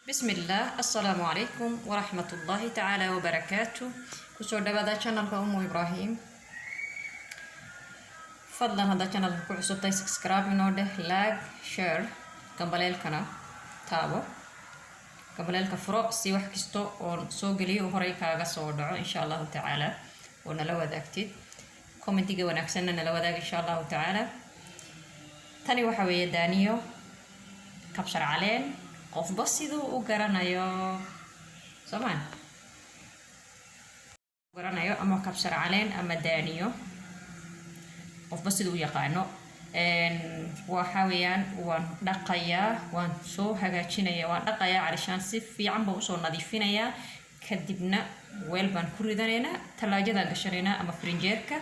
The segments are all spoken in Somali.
بسم الله. السلام عليكم ورحمة الله تعالى وبركاته. كسور دبدا channel أم إبراهيم. فضلا هذا channel كل عصوتي سبسكرايب نوده لايك شير كمبليل كنا تابو كمبليل كفرق سي wax kisto oo soo galiyo horay kaaga soo dhaco insha Allah ta'ala wana la wadaagtid commentiga wanaagsan na la wadaag insha Allah ta'ala. tani waxa weeye daaniyo kabsar caleen qof basidu u garanayo samaan garanayo ama kabsar caleen ama daaniyo qof basidu u yaqaano waxa weeyaan waan dhaqayaa waan soo hagaajinayaa waan dhaqayaa carishaan si fiican baan u soo nadiifinayaa kadibna weel baan ku ridanaynaa talaajada gashanayna ama frinjeerka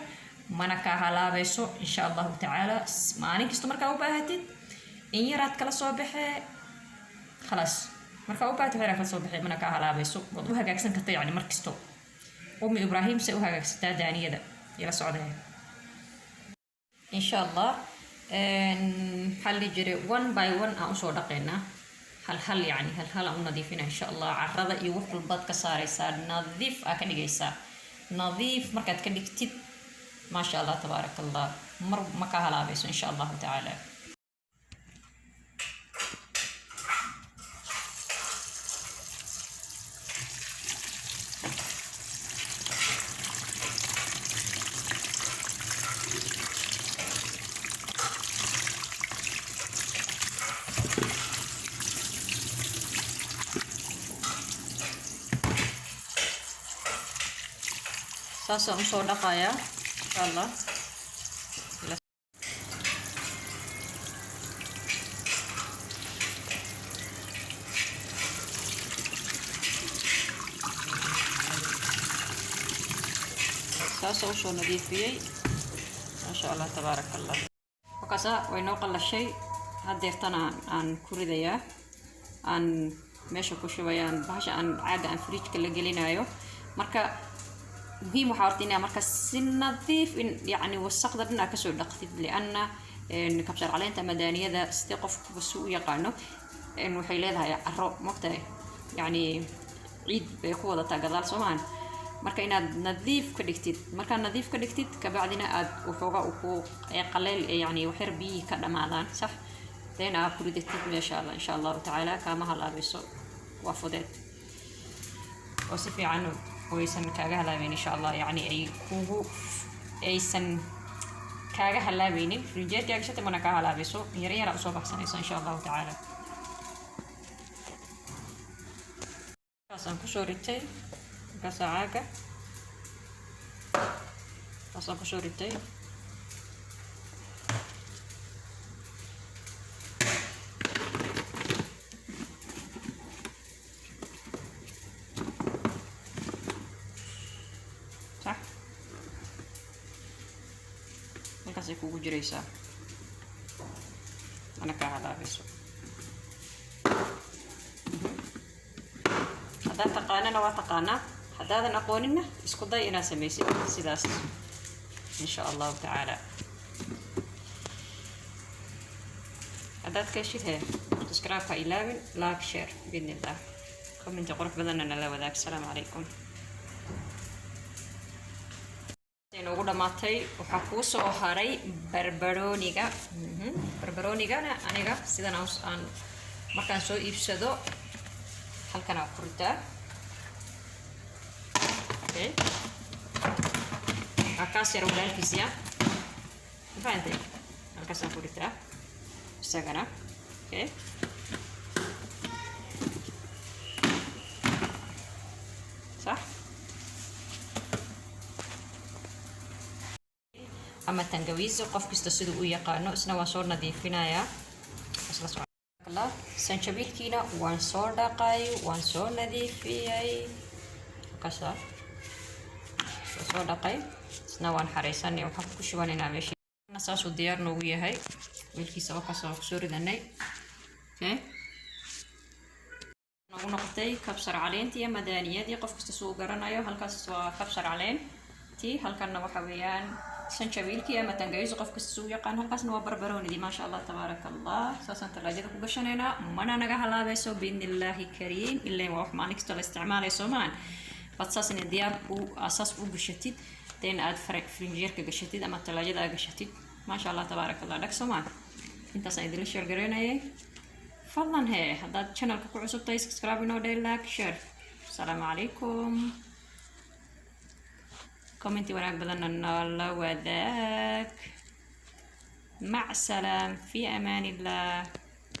mana ka halaabayso insha Allah ta'ala. maalin kasta markaa u baahatid in yaraad kala soo baxee خلاص marka u baahatid kala soo baxee mana ka halaabayso wad u hagaagsan kartaa yani markisto ummi Ibrahim se u hagaagsataa daaniyada ila socdaa insha Allah. حل جري one by one أوصل دقينا هل يعني هل نظيفنا إن شاء الله عرضة يوقف البط كساري صار نظيف أكن جيسا نظيف مركز كن كتير ما شاء الله تبارك الله مر مكاه لابس إن شاء الله تعالى. ساسا أمسو دقايا إن شاء الله. ساسا أمسو نظيف بيي ما شاء الله تبارك الله. وكذا وينوقل الشيء هديرتنا عن كوريديا عن ماشي كوشويان باش عن عادة عن فريج كلا جلينايو مركا مهم حارتنا مركز نظيف يعني وسق درنا كسر دقتي لأن كبسر عليه أنت مدانية ذا استيقف بسوء يقانو إنه حيلها الرو مقتى يعني عيد بقوة تجدال سمان مركينا نظيف كدكتيد مركان نظيف كدكتيد كبعدنا أد وفوق وفوق قليل يعني وحربي كذا معدن صح دينا كردكتيد ما شاء الله إن شاء الله تعالى كما هلا بسوء وفدت وصفي عنه ويسن كاجا هلاوين إن شاء الله يعني أي كوجو أي سن كاجا هلاوين فريجات يا كشتى منا كاجا هلاويسو يري يرى أصوب أحسن إن شاء الله تعالى. كاسان كشورتي كاسا عاجا كاسان كشورتي kasih kuku jerisa anak kahala besok هذا تقانا نوا تقانا هذا نقولنا اسكت ضينا سميسي سداس إن شاء الله تعالى. هذا كشيء هي سبسكرايب فايلابن لايك شير بإذن الله كومنت قرب بدنا نلا وذاك. السلام عليكم. ugu dhamaatay waxa ku soo haray barbarooniga barbaroonigana aniga sidan aan markaan soo iibsado halkan aan ku ridaa okay akaas yar walaalkiisa faantay halkaas aan ku ridaa isagana okay صح أما تنجويز قف كستسدو يقانو إسنا وصور نظيفنا يا أصلا الله سنشبيل كينا وانصور دقاي وانصور نظيفي كسر وصور دقاي إسنا وان حريساني وحق كشواني نامشي نساسو ديار نوية هاي ويلكي سوا كسر كسوري دناي okay نقطتي كبسر علين تي مدانية دي قف كستسو قرنايو هالكاس كبسر علين تي هالكنا وحويان sanjabiilkii ama tangawiis qof kasta uu yaqaan. halkaasna waa barbaroonidii maasha allah tabaaraka allah. saasaan talaajada ku gashanaynaa, mana naga halaabayso biidnillaahi kariim. ilaa waa wax maalin kasta la isticmaalayso maan bad saasna diyaar u asaas u gashatid deen aad frinjeerka gashatid ama talaajada aad gashatid maasha allah tabaaraka allah. dhagso maan intaas aan idinla share gareynayay. fadlan hee haddaad channelka ku cusub tahay subscribe inoo dheh, like share. السلام عليكم. كومنتي وناك بدنا الله وذاك. مع السلام في أمان الله.